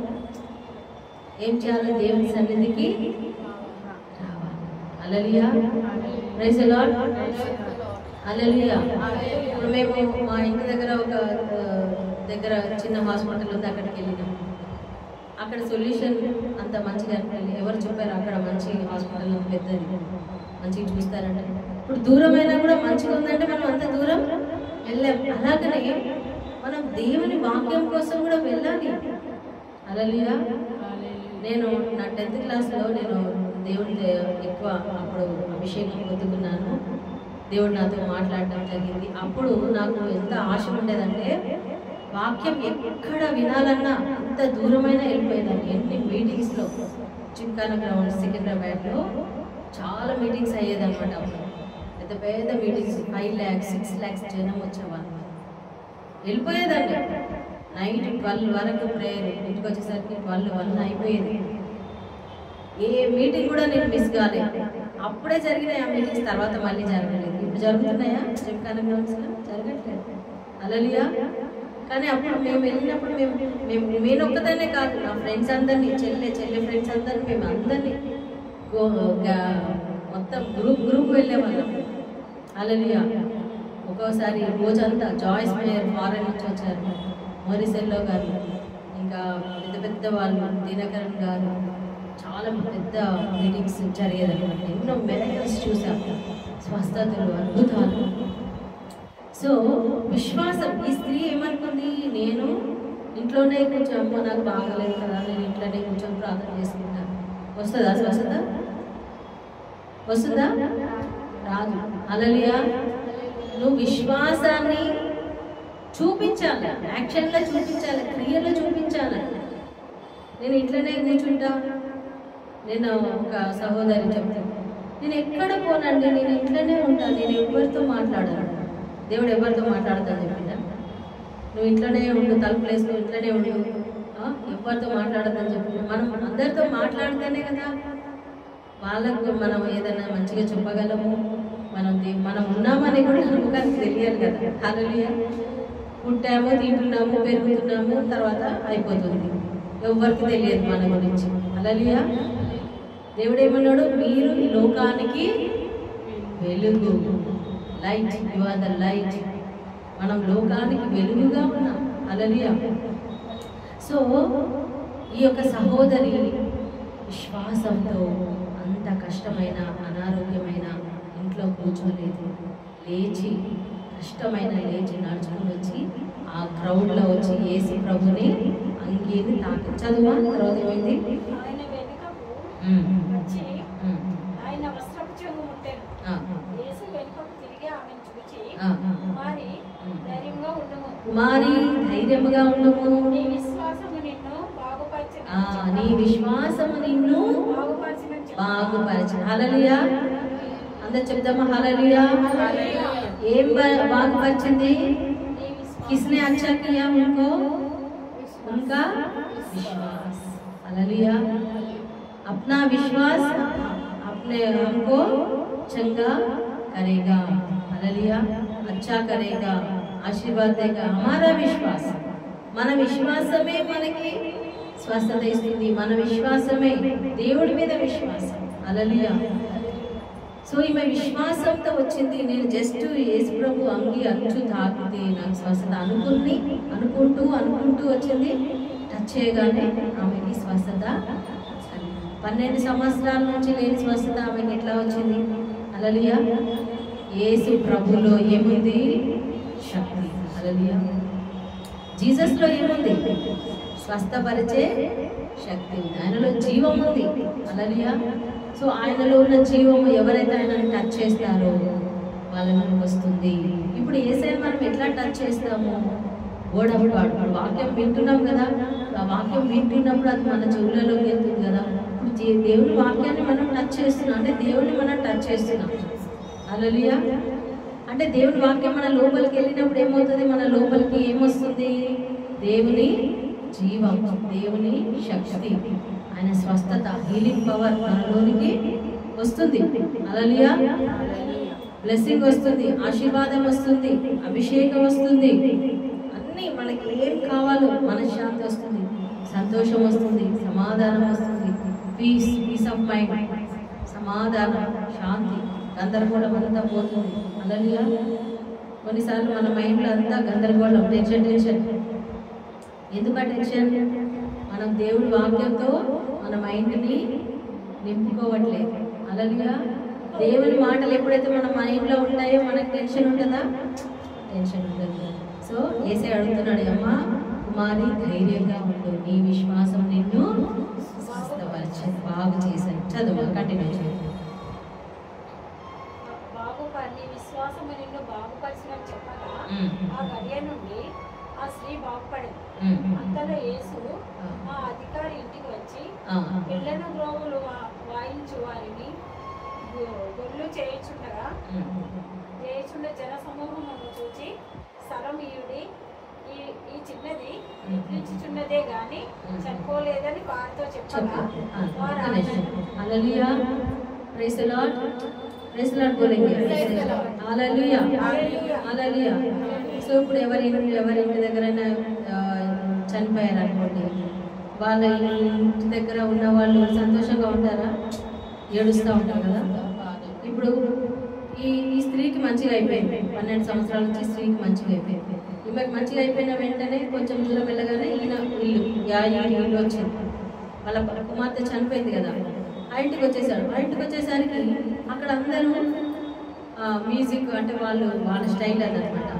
ఏం చేయాలి? దేవుని సన్నిధికి రావాలి. Hallelujah. Praise the Lord. Hallelujah. ఇప్పుడు మేము మా ఇంటి దగ్గర దగ్గర చిన్న హాస్పిటల్ ఉంది, అక్కడికి వెళ్ళినాం. అక్కడ సొల్యూషన్ అంత మంచిగా అనిపించింది. ఎవరు చెప్పారు అక్కడ మంచి హాస్పిటల్ పెద్దది, మంచిగా చూస్తారంటే? ఇప్పుడు దూరమైనా కూడా మంచిగా ఉందంటే మనం అంత దూరం వెళ్ళాం. అలాగనే మనం దేవుని వాక్యం కోసం కూడా వెళ్ళాలి. హల్లెలూయా. నేను నా 10th క్లాస్లో నేను దేవుడి ఎక్కువ అప్పుడు అభిషేకం పొందుకున్నాను. దేవుడు నాతో మాట్లాడటం జరిగింది. అప్పుడు నాకు ఎంత ఆశ ఉండేదంటే వాక్యం ఎక్కడ వినాలన్నా అంత దూరమైన వెళ్ళిపోయేదాన్ని. ఎన్ని మీటింగ్స్లో జిమ్ఖానా గ్రౌండ్ సికింద్రాబాద్లో చాలా మీటింగ్స్ అయ్యేదన్నమాట. అప్పుడు పెద్ద పెద్ద మీటింగ్స్ 5 lakhs 6 lakhs జనం వచ్చేవాళ్ళు. వెళ్ళిపోయేదాన్ని. నైట్ 12 వరకు ప్రేయర్, ఇంటికి వచ్చేసరికి 12 అయిపోయేది. ఏ మీటింగ్ కూడా నేను మిస్ కాలేదు. అప్పుడే జరిగినాయి ఆ మీటింగ్స్, తర్వాత మళ్ళీ జరగలేదు. ఇప్పుడు జరుగుతున్నాయా జిమ్ఖానా గ్రౌండ్స్లో? జరగట్లేదు. హల్లెలూయా. కానీ అప్పుడు మేము వెళ్ళినప్పుడు నేను ఒక్కదాన్నే కాదు, నా ఫ్రెండ్స్ అందరినీ, చెల్లె ఫ్రెండ్స్ అందరినీ, మేము అందరినీ మొత్తం గ్రూప్ వెళ్ళేవాళ్ళం. హల్లెలూయా. ఒక్కోసారి రోజంతా జాయిస్ మేయర్ ఫారెన్ నుంచి వచ్చారు, మోరిసెల్లో గారు, ఇంకా పెద్ద వాళ్ళు దినకరన్ గారు, చాలా పెద్ద మీటింగ్స్ జరిగేదన్నమాట. ఎన్నో మెరకల్స్ చూసాము, స్వస్థతలు, అద్భుతాలు. సో విశ్వాసం. ఈ స్త్రీ ఏమనుకుంది, నేను ఇంట్లోనే కొంచెం అమ్మ నాకు బాగలేదు కదా, నేను ఇంట్లోనే కొంచెం ప్రార్థన చేసుకుంటాను. వస్తుందా స్వస్థత? వస్తుందా? రాదు. హల్లెలూయా. నువ్వు విశ్వాసాన్ని చూపించాలి, యాక్షన్లో చూపించాలి, క్రియలో చూపించాలి. నేను ఇంట్లోనే కూర్చుంటా. నేను ఒక సహోదరి చెప్తాను, నేను ఎక్కడ పోనండి, నేను ఇంట్లోనే ఉంటాను, నేను ఎవరితో మాట్లాడాను. దేవుడు ఎవరితో మాట్లాడతాను చెప్పిందా? నువ్వు ఇంట్లోనే ఉండు, తలుపులు వేసుకుని ఇంట్లోనే ఉండు, ఎవరితో మాట్లాడదని చెప్పిందా? మనం అందరితో మాట్లాడితేనే కదా వాళ్ళకు మనం ఏదైనా మంచిగా చెప్పగలము. మనం ఉన్నామని కూడా నమ్మకానికి తెలియాలి కదా. హల్లెలూయా. పుట్టాము, తింటున్నాము, పెరుగుతున్నాము, తర్వాత అయిపోతుంది. ఎవరికి తెలియదు మన గురించి. హల్లెలూయా. దేవుడు ఏమన్నాడు, మీరు ఈ లోకానికి వెలుగు, light. You are the light. మనం లోకానికి వెలుగుగా ఉన్నాం. హల్లెలూయా. సో ఈ యొక్క సహోదరి విశ్వాసంతో అంత కష్టమైన, అనారోగ్యమైన ఇంట్లో కూర్చోలేదు, లేచి కష్టమైన లేచి నడుచుకుని వచ్చి ఆ క్రౌడ్లో వచ్చి యేసు ప్రభుని అంగీని తాకి చదువు. తర్వాత ఏమైంది? ఆయన వెనుకకు వచ్చి ఆయన వస్త్రపు చెంగు ముట్టాను. యేసు వెనుకకు తిరిగి ఆమెను చూచి, కుమారి ధైర్యంగా ఉండుము, కుమారి ధైర్యముగా ఉండుము, నీ విశ్వాసము నిన్ను బాగుపరిచెను. నీ విశ్వాసము నిన్ను బాగుపరిచెను. హల్లెలూయా. అందరు చెప్దామా హల్లెలూయా. ఏం బాగుపరిచింది? किसने अच्छा किया उनको? उनका विश्वास। हालेलुया। अपना विश्वास अपने हमको चंगा करेगा। हालेलुया। अच्छा करेगा, आशीर्वाद देगा। हमारा विश्वास, మన విశ్వాసమే మనకి స్వస్థత ఇస్తుంది. మన విశ్వాసమే దేవుడి మీద విశ్వాసం. హల్లెలూయా. సో ఈమె విశ్వాసంతో వచ్చింది. నేను జస్ట్ యేసు ప్రభు అంగి అంచు తాకితే నాకు స్వస్థత అనుకుంటూ వచ్చింది. టచ్ చేయగానే ఆమెకి స్వస్థత. 12 సంవత్సరాల నుంచి లేని స్వస్థత ఆమెకి ఎట్లా వచ్చింది? హల్లెలూయా. యేసు ప్రభులో ఏముంది? శక్తి. హల్లెలూయా. జీసస్లో ఏముంది? స్వస్థపరిచే శక్తి ఉంది. ఆయనలో జీవం ఉంది. హల్లెలూయా. సో ఆయనలో ఉన్న జీవము ఎవరైతే ఆయనను టచ్ చేస్తారో వాళ్ళకి వస్తుంది. ఇప్పుడు యేసయ్యను మనం ఎట్లా టచ్ చేస్తాము? Word of God. వాక్యం వింటున్నాం కదా, ఆ వాక్యం వింటున్నప్పుడు అది మన చెవులలోకి వెళ్తుంది కదా. ఇప్పుడు దేవుని వాక్యాన్ని మనం టచ్ చేస్తున్నాం అంటే దేవుని మనం టచ్ చేస్తున్నాం. హల్లెలూయా. అంటే దేవుని వాక్యం మన లోపలికి వెళ్ళినప్పుడు ఏమవుతుంది? మన లోపలికి ఏమొస్తుంది? దేవుని జీవం, దేవుని శక్తి, ఆయన స్వస్థత, హీలింగ్ పవర్ మనలోనికి వస్తుంది. హల్లెలూయా. బ్లెస్సింగ్ వస్తుంది, ఆశీర్వాదం వస్తుంది, అభిషేకం వస్తుంది. అన్నీ మనకి ఏం కావాలో మనశ్శాంతి వస్తుంది, సంతోషం వస్తుంది, సమాధానం వస్తుంది. పీస్ ఆఫ్ మైండ్, సమాధానం, శాంతి, గందరగోళం అంతా పోతుంది. హల్లెలూయా. కొన్నిసార్లు మన మైండ్లో అంతా గందరగోళం, టెన్షన్. ఎందుకు టెన్షన్? మనం దేవుడి వాక్యంతో మన మైండ్ని నింపుకోవట్లేదు. హల్లెలూయా. దేవుని మాటలు ఎప్పుడైతే మన మైండ్లో ఉంటాయో మనకు టెన్షన్ ఉంటుందా? టెన్షన్ ఉంటుంది. సో యేసయ్య అడుగుతున్నాడు, అమ్మా కుమారి ధైర్యంగా ఉండు, నీ విశ్వాసం నిన్ను స్వస్థపరిచింది. బాగు చేశాను. చదువు కంటిన్యూ చేయండి. నీ విశ్వాసము నిన్ను బాగుపరిచిన చెప్పగా ఆ గడియ నుండి ఆ స్త్రీ బాగుపడింది. అంతలో యేసు ఆ అధికారి ఇంటికి వచ్చి పిల్లను గ్రోవులు వాయించు వారిని గొర్రెలు చేయుచుండ జన సమూహమును చూచి సరమీయుడి ఈ చిన్నది నిద్రించుచున్నదే గాని చనిపోలేదని వారితో చెప్పగా hallelujah praise the Lord praise the Lord బోలేంగే హల్లెలూయా హల్లెలూయా. సో ఇప్పుడు ఎవరి ఇంటి దగ్గరైనా చనిపోయారు అనుకోండి, వాళ్ళ ఇంటి దగ్గర ఉన్న వాళ్ళు సంతోషంగా ఉంటారా? ఏడుస్తూ ఉంటారు కదా. ఇప్పుడు ఈ స్త్రీకి మంచిగా అయిపోయింది, 12 సంవత్సరాల నుంచి స్త్రీకి మంచిగా అయిపోయింది. ఈమెకి మంచిగా అయిపోయిన వెంటనే కొంచెం దూరం వెళ్ళగానే ఇల్లు వచ్చింది. వాళ్ళ కుమార్తె చనిపోయింది కదా, ఆ ఇంటికి వచ్చేసాడు. ఆ ఇంటికి వచ్చేసరికి అక్కడ అందరూ మ్యూజిక్ అంటే వాళ్ళ స్టైల్ అదనమాట.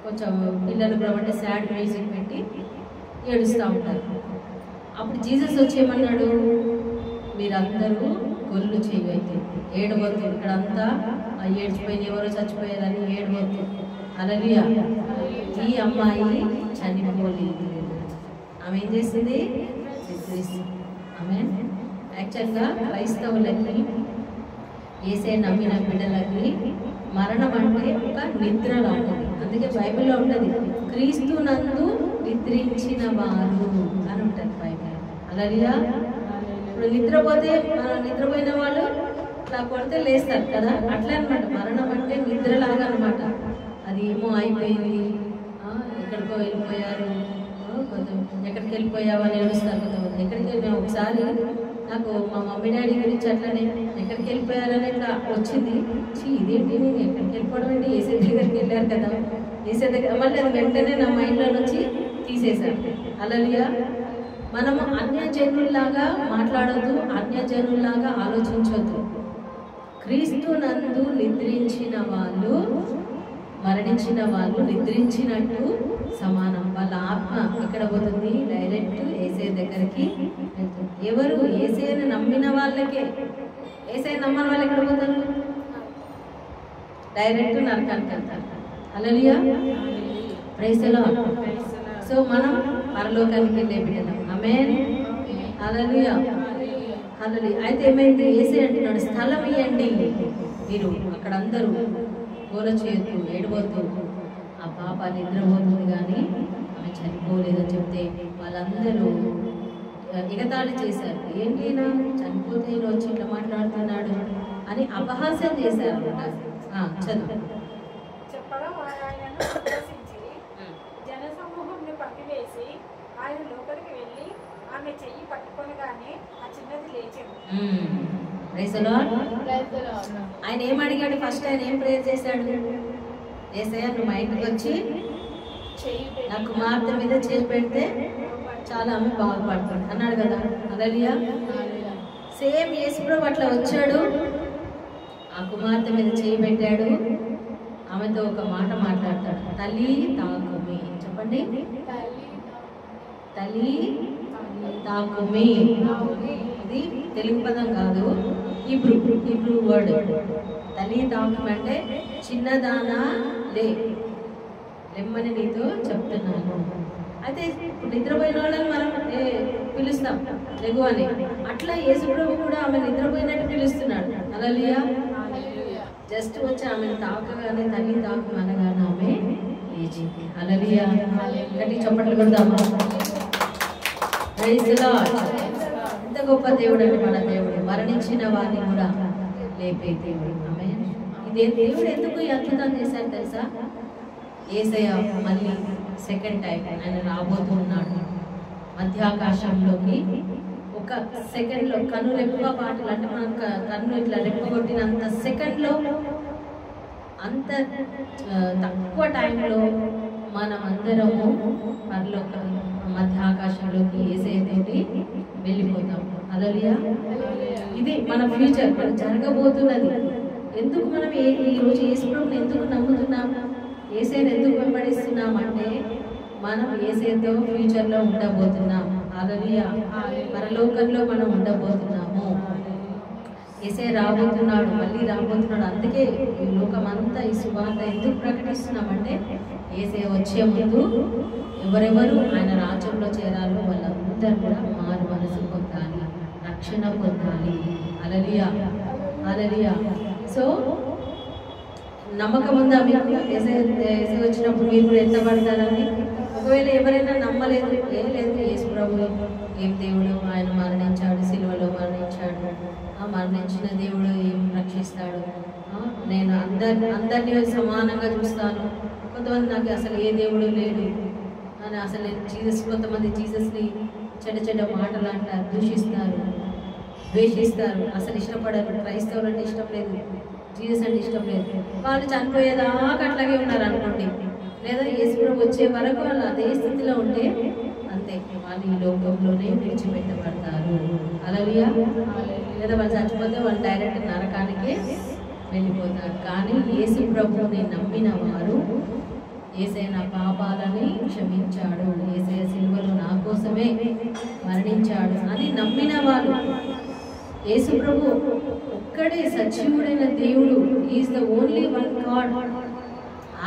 కొంచెం పిల్లలు కూడా అంటే సాడ్ మ్యూజిక్ పెట్టి ఏడుస్తూ ఉంటారు. అప్పుడు జీసస్ వచ్చేయమన్నాడు, మీరందరూ గొర్రెలు చేయవైతే ఏడవద్దు, ఇక్కడంతా ఏడ్చిపోయింది, ఎవరో చచ్చిపోయారని ఏడవద్దు. హల్లెలూయా. ఈ అమ్మాయి చనిపోలేదు, ఆమె ఏం చేసింది? ఆమె యాక్చువల్గా క్రైస్తవులకి, యేసే నమ్మిన బిడ్డలకి మరణం అంటే ఒక నిద్ర లాంటిది. అందుకే బైబిల్లో ఉంటుంది, క్రీస్తు నందు నిద్రించిన వారు అని ఉంటుంది బైబిల్. హల్లెలూయా. ఇప్పుడు నిద్రపోయిన వాళ్ళు ఇట్లా కొడితే లేస్తారు కదా, అట్లా అనమాట. మరణం అంటే నిద్రలాగా అనమాట. అది ఏమో అయిపోయింది, ఎక్కడికో వెళ్ళిపోయారు, కొంచెం ఎక్కడికి వెళ్ళిపోయావు అని ఏడుస్తారు కొంతమంది. ఎక్కడికి వెళ్ళినా ఒకసారి నాకు మా మమ్మీ డాడీ గురించి అట్లనే ఎక్కడికి వెళ్ళిపోయారని ఇట్లా వచ్చింది. ఇదేంటి నేను ఎక్కడికి వెళ్ళిపోవడం అంటే ఏసే దగ్గరికి వెళ్ళారు కదా, ఏసే దగ్గర మళ్ళీ అది వెంటనే నా మైండ్లో నుంచి తీసేశారు. హల్లెలూయా. మనము అన్యజనుల్లాగా మాట్లాడొద్దు, అన్యజనుల్లాగా ఆలోచించొద్దు. క్రీస్తు నందు నిద్రించిన వాళ్ళు, మరణించిన వాళ్ళు నిద్రించినట్టు సమానం. వాళ్ళ ఆత్మ ఎక్కడ పోతుంది? డైరెక్ట్ యేసే దగ్గరికి వెళ్తుంది. ఎవరు? యేసేని నమ్మిన వాళ్ళకే. యేసే నమ్మని వాళ్ళు ఎక్కడ పోతారు? డైరెక్ట్ నరకానికి వెళ్తారు. Hallelujah. Praise the Lord. So మనం పరలోకానికి వెళ్ళే బిడ్డలం. ఆమేన్. హల్లెలూయా హల్లెలూయా. అయితే ఏమైంది? యేసే అంటున్నాడు, స్థలం ఇవ్వండి, మీరు అక్కడ అందరూ గోల చేయొద్దు, ఏడవద్దు. ఆ పాప నిద్రపోతుంది కానీ ఆమె చనిపోలేదని చెప్తే వాళ్ళందరూ ఎగతాళి చేశారు. ఏంటినా చనిపోతే వచ్చి ఇట్లా మాట్లాడుతున్నాడు అని అపహాస్యం చేశారు. చదువు. చెప్పగా వారు ఆయనను ఉద్దేశించి జనసమూహంను పంపివేసి ఆయన లోపలికి వెళ్ళి ఆమె చెయ్యి పట్టుకొనగానే ఆ చిన్నది లేచింది. ఆయన ఏం అడిగాడు? ఫస్ట్ ఆయన ఏం ప్రేయర్ చేశాడు? యేసయ్య, నువ్వు మా ఇంటికి వచ్చి నా కుమార్తె మీద చేసి పెడితే చాలా ఆమె బాగుపడుతుంది అన్నాడు కదా. హల్లెలూయా. సేమ్ యేసుప్రభు అట్లా వచ్చాడు, ఆ కుమార్తె మీద చేయి పెట్టాడు, ఆమెతో ఒక మాట మాట్లాడతాడు. తల్లి తాకుమి. చెప్పండి, తల్లి తాకుమి. ఇది తెలుగు పదం కాదు, హీబ్రూ వర్డ్. తల్లి తాకుమి అంటే చిన్నదానా లెమ్మని నీతో చెప్తున్నాను. అయితే ఇప్పుడు నిద్రపోయిన వాళ్ళని మనం పిలుస్తాం లెగు అని, అట్లా యేసుప్రభు కూడా ఆమె నిద్రపోయినట్టు పిలుస్తున్నాడు. హల్లెలూయా. జస్ట్ వచ్చి ఆమెను తాకగానే తల్లి తాకు అనగానే ఆమె లేచింది. హల్లెలూయా. గట్టి చప్పట్లు కొడదామా? Praise the lord. ఎంత గొప్ప దేవుడు అండి మన దేవుడు, మరణించిన వారిని కూడా లేపే దేవుడు. ఆమేన్. ఇదే దేవుడు ఎందుకు ఈ అద్భుతం చేశారు తెలుసా? యేసయ్య మళ్ళీ సెకండ్ టైం ఆయన రాబోతూ ఉన్నాడు మధ్యాకాశంలోకి. ఒక సెకండ్లో కన్ను రెప్ప పాటలు అంటే మనం కన్ను ఇట్లా రెప్పగొట్టినంత సెకండ్లో, అంత తక్కువ టైంలో మనం అందరము పరలోక మధ్యాకాశంలోకి యేసయ్యతోటి వెళ్ళిపోతాం. హల్లెలూయా. ఇది మన ఫ్యూచర్, మనం జరగబోతున్నది. ఎందుకు మనం ఈరోజు యేసుప్రభుని ఎందుకు నమ్ముతున్నాం, యేసయ్యని ఎందుకు వెంబడిస్తున్నాం అంటే మనం యేసయ్యతో ఫ్యూచర్లో ఉండబోతున్నాం. హల్లెలూయా. పరలోకంలో మనం ఉండబోతున్నాము. యేసయ్య రాబోతున్నాడు, మళ్ళీ రాబోతున్నాడు. అందుకే ఈ లోకమంతా ఈ సువార్త ఎందుకు ప్రకటిస్తున్నామంటే యేసయ్య వచ్చే ముందు ఎవరెవరు ఆయన రాజ్యంలో చేరాలో వాళ్ళందరూ కూడా మారు మనసు పొందాలి, రక్షణ పొందాలి. హల్లెలూయా, హల్లెలూయా. సో నమ్మకం ఉందా మీకు? యేసయ్య వచ్చినప్పుడు మీరు కూడా ఎత్తబడతారని? ఒకవేళ ఎవరైనా నమ్మలేదు, ఏం లేదు, యేసు ప్రభు ఏం దేవుడు, ఆయన మరణించాడు, సిలువలో మరణించాడు, ఆ మరణించిన దేవుడు ఏం రక్షిస్తాడు, నేను అందరినీ సమానంగా చూస్తాను, కొంతమంది నాకు అసలు ఏ దేవుడు లేడు అని అసలు కొంతమంది జీసస్ని చెడ్డ మాటలు అంటారు, దూషిస్తారు, ద్వేషిస్తారు, అసలు ఇష్టపడరు. క్రైస్తవులు అంటే ఇష్టం లేదు, జీసస్ అంటే ఇష్టం లేదు. వాళ్ళు చనిపోయేదాకా అట్లాగే ఉన్నారు అనుకోండి, లేదా యేసు ప్రభు వచ్చే వరకు వాళ్ళు అదే స్థితిలో ఉంటే అంతే, వాళ్ళు ఈ లోకంలోనే విడిచిపెట్టబడతారు. హల్లెలూయా. లేదా వాళ్ళు చచ్చిపోతే వాళ్ళు డైరెక్ట్ నరకానికే వెళ్ళిపోతారు. కానీ యేసు ప్రభువుని నమ్మిన వారు, యేసయ్య నా పాపాలని క్షమించాడు, యేసయ్య సిలువలో నా కోసమే మరణించాడు అని నమ్మిన వారు, యేసు ప్రభు ఒక్కడే సజీవుడైన దేవుడు, is the only one God,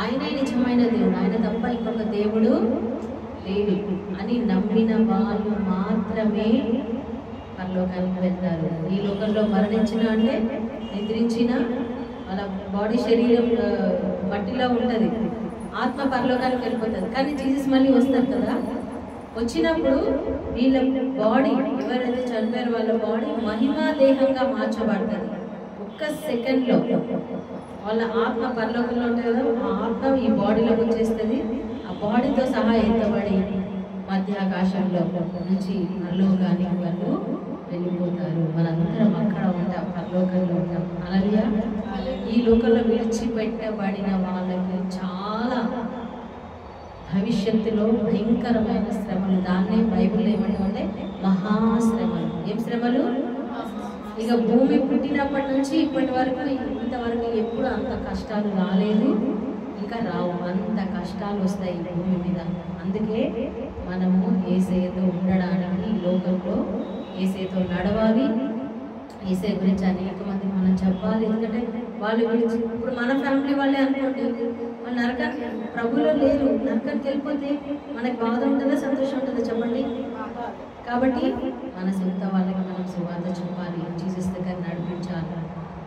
ఆయనే నిజమైన దేవుడు, ఆయన తప్ప ఇంకొక దేవుడు లేడు అని నమ్మిన వాళ్ళు మాత్రమే పరలోకానికి వెళ్తారు. ఈ లోకంలో మరణించిన అంటే నిద్రించిన వాళ్ళ బాడీ శరీరం మట్టిలో ఉంటుంది, ఆత్మ పరలోకానికి వెళ్ళిపోతుంది. కానీ జీసస్ మళ్ళీ వస్తారు కదా, వచ్చినప్పుడు వీళ్ళ బాడీ ఎవరైతే చనిపోయారో వాళ్ళ బాడీ మహిమా దేహంగా మార్చబడుతుంది. ఒక్క సెకండ్లో వాళ్ళ ఆత్మ పరలోకంలో ఉంటుంది కదా, ఆ ఆత్మ ఈ బాడీలోకి వచ్చేస్తుంది. ఆ బాడీతో సహా ఎత్తబడి మధ్య ఆకాశంలో నుంచి పరలోకానికి వాళ్ళు వెళ్ళిపోతారు. మనందరం అక్కడ ఉంటాం, పరలోకంలో ఉంటాం. హల్లెలూయా. ఈ లోకంలో విడిచిపెట్టబడిన వాళ్ళకి చాలా భవిష్యత్తులో భయంకరమైన శ్రమలు, దాన్నే బైబిల్లో ఏమంటే మహాశ్రమలు. ఏం శ్రమలు? ఇక భూమి పుట్టినప్పటి నుంచి ఇప్పటి వరకు ఇంతవరకు ఎప్పుడు అంత కష్టాలు రాలేదు, ఇంకా రావు. అంత కష్టాలు వస్తాయి ఈ భూమి మీద. అందుకే మనము యేసయ్యతో ఉండడానికి ఈ లోకంలో యేసయ్యతో నడవాలి. యేసయ్య గురించి అనేక మంది మనం చెప్పాలి. ఎందుకంటే వాళ్ళ గురించి ఇప్పుడు మన ఫ్యామిలీ వాళ్ళే అనుకోండి, వాళ్ళు నరకానికి ప్రభులో లేరు, నరకానికి వెళ్ళిపోతే మనకు బాధ ఉంటుందా, సంతోషం ఉంటుందా చెప్పండి? కాబట్టి మన సొంత వాళ్ళకి మనం సువార్త చెప్పాలి, జీసస్ దగ్గర నడిపించాలి,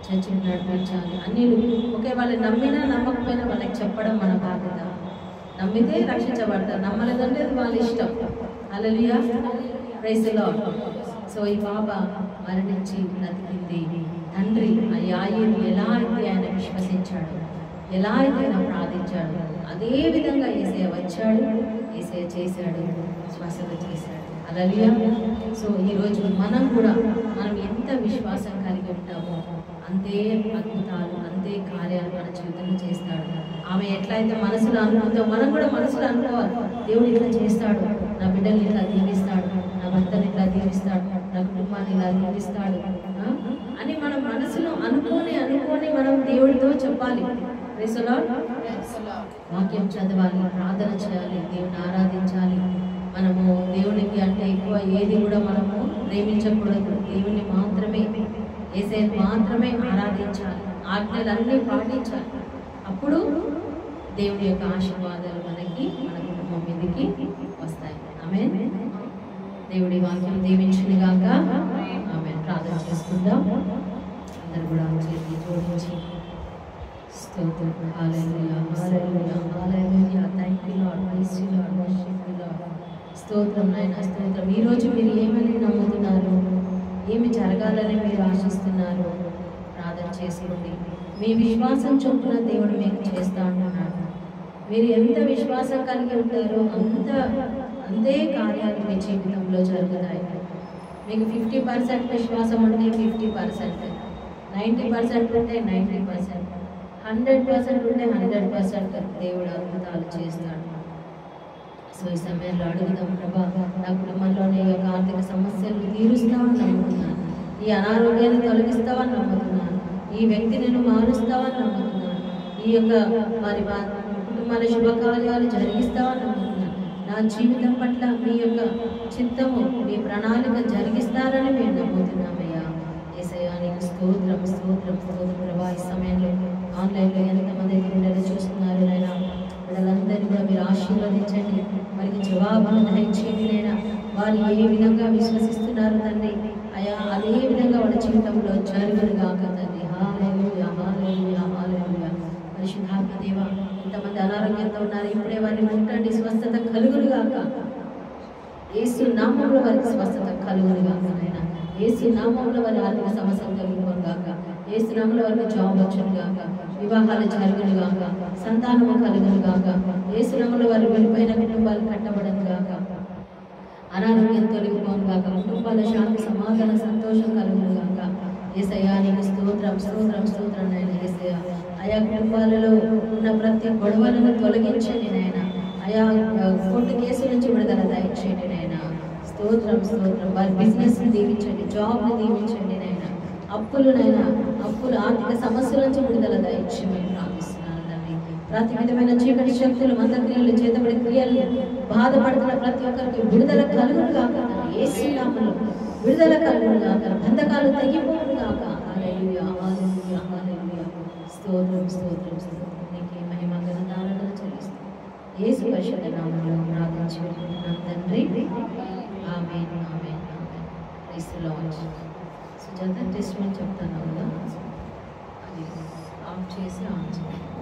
చర్చిని నడిపించాలి. అన్ని ఒకే వాళ్ళు నమ్మినా నమ్మకపోయినా వాళ్ళకి చెప్పడం మన బాధ్యత. నమ్మితే రక్షించబడతారు, నమ్మలేదంటే అది వాళ్ళ ఇష్టం. హల్లెలూయా, ప్రైజ్ ది లార్డ్. సో ఈ పాప మరణించి బ్రతికింది. తండ్రి ఆ యాయిరు ఎలా అయితే ఆయన విశ్వసించాడు, ఎలా అయితే ఆయన ప్రార్థించాడు, అదే విధంగా యేసయ్య వచ్చాడు, యేసయ్య చేశాడు, స్వస్థత చేశాడు. హల్లెలూయా. సో ఈరోజు మనం కూడా ఎంత విశ్వాసం కలిగి ఉంటామో అంతే అద్భుతాలు, అంతే కార్యాలు మన జీవితంలో చేస్తాడు. ఆమె ఎట్లయితే మనసులో అనుకుందో మనం కూడా మనసులో అనుకోవాలి, దేవుడు ఇట్లా చేస్తాడు, నా బిడ్డల్ని ఇట్లా దీవిస్తాడు, నా భర్తని ఇట్లా దీవిస్తాడు, నా కుటుంబాన్ని ఇలా దీవిస్తాడు అని మనం మనసులో అనుకొని మనం దేవుడితో చెప్పాలి. Praise the Lord. వాక్యం చదవాలి, ప్రార్థన చేయాలి, దేవుని ఆరాధించాలి. మనము దేవునికి అంటే ఎక్కువ ఏది కూడా మనము ప్రేమించకూడదు, దేవుని మాత్రమే, యేసయ్యను మాత్రమే ఆరాధించాలి, ఆజ్ఞలన్నీ పాటించాలి. అప్పుడు దేవుని యొక్క ఆశీర్వాదాలు మన కుటుంబం మీదకి వస్తాయి. ఆమేన్. దేవుడి వాక్యం దీవించును గాక. ఆమేన్. ప్రార్థన చేసుకుందాం. అందరూ కూడా చేతులు జోడించి స్తోత్రం. Hallelujah, hallelujah, hallelujah. Thank you Lord, praise you Lord, worship you Lord. స్తోత్రం నాయనా, స్తోత్రం. ఈరోజు మీరు ఏమని నమ్ముతున్నారు, ఏమి జరగాలని మీరు ఆశిస్తున్నారు ప్రార్థన చేసుకోండి. మీ విశ్వాసం చొప్పున దేవుడు మీకు చేస్తా ఉంటున్నాడు. మీరు ఎంత విశ్వాసం కలిగి ఉంటారో అంతే కార్యాలు మీ జీవితంలో జరుగుతాయి. మీకు 50% విశ్వాసం ఉంటే 50%, 90% ఉంటే 90%, 100% ఉంటే 100% దేవుడు అద్భుతాలు చేస్తాడు. సో ఈ సమయంలో అడుగుదాం, ప్రభా నా కుటుంబంలోని యొక్క ఆర్థిక సమస్యలు తీరుస్తావని నమ్ముతున్నాను, ఈ అనారోగ్యాన్ని తొలగిస్తావని నమ్ముతున్నాను, ఈ వ్యక్తి నేను మారుస్తావని నమ్ముతున్నాను, ఈ యొక్క మరి కుటుంబాల శుభకార్యాలు జరిగిస్తావని నమ్ముతున్నాను, నా జీవితం పట్ల మీ యొక్క చిత్తము మీ ప్రణాళిక జరిగిస్తారని మేము నమ్ముతున్నామయ్యా. యేసయ్యా నీకు స్తోత్రం స్తోత్రం స్తోత్రం ప్రభా. ఈ సమయంలో ఆన్లైన్లో ఎంతమంది బిడ్డలు చూస్తున్నారు నాయన, బిడ్డలందరినీ కూడా మీరు ఆశీర్వదించండి, వారికి జవాబును దయచేయండి నాయన. వారు ఏ విధంగా విశ్వసిస్తున్నారు తండ్రి అయా, అదే విధంగా వాళ్ళ జీవితంలో జరుగును గాక తండ్రి. హల్లెలూయా హల్లెలూయా హల్లెలూయా. పరిశుద్ధాత్మ దేవ, ఇంతమంది అనారోగ్యంతో ఉన్నారు, ఇప్పుడే వారిని ముట్టండి, స్వస్థత కలుగును గాక. యేసు నామములో వారికి స్వస్థత కలుగును గాక నాయన. యేసు నామములో వారి ఆర్థిక సమస్యలు కలుగును గాక. యేసు నామములో వారికి జాబ్ వచ్చును గాక, వివాహాలు జరుగును గాక, సంతానము కలుగును గాక. యేసు నామములో వారు విడిపోయిన కుటుంబాలు కట్టబడను గాక, అనారోగ్యం తొలగిపోను గాక, కుటుంబాల శాంతి సమాధాన సంతోషం కలుగును గాక. యేసయ్యా నీకు స్తోత్రం స్తోత్రం స్తోత్రం నాయన. యేసయ్యా ఆయా కుటుంబాలలో ఉన్న ప్రతి గొడవలను తొలగించండి నాయన. ఆయా కోర్టు కేసు నుంచి విడుదల దయచేయండి నాయన. స్తోత్రం స్తోత్రం. వారి బిజినెస్ని దీవించండి, జాబ్ని దీవించండి నాయన. అప్పులునైనా అప్పులు ఆర్థిక సమస్యల నుంచి విడుదల దయచేయమని ప్రార్థిస్తున్నాను తండ్రి. ప్రతి విధమైన చీకటి శక్తులు, మంత్రక్రియలు, చేతబడి క్రియలు బాధపడుతున్న ప్రతి ఒక్కరికి విడుదల కలుగును గాక. యేసు నామములో విడుదల కలుగును గాక, బంధకాలు తెగిపోను గాక. హల్లెలూయా హల్లెలూయా హల్లెలూయా. స్తోత్రం స్తోత్రం స్తోత్రం. నీకే మహిమ ఘనత ఆరాధన చెల్లిస్తాం. యేసు పరిశుద్ధ నామములో ప్రార్థించి పెట్టుకుంటున్నాం తండ్రి. Amen amen amen. Praise the Lord. Sujata testimony చెప్తాను కదా, అది ఆఫ్ చేసి ఆన్ చేయండి.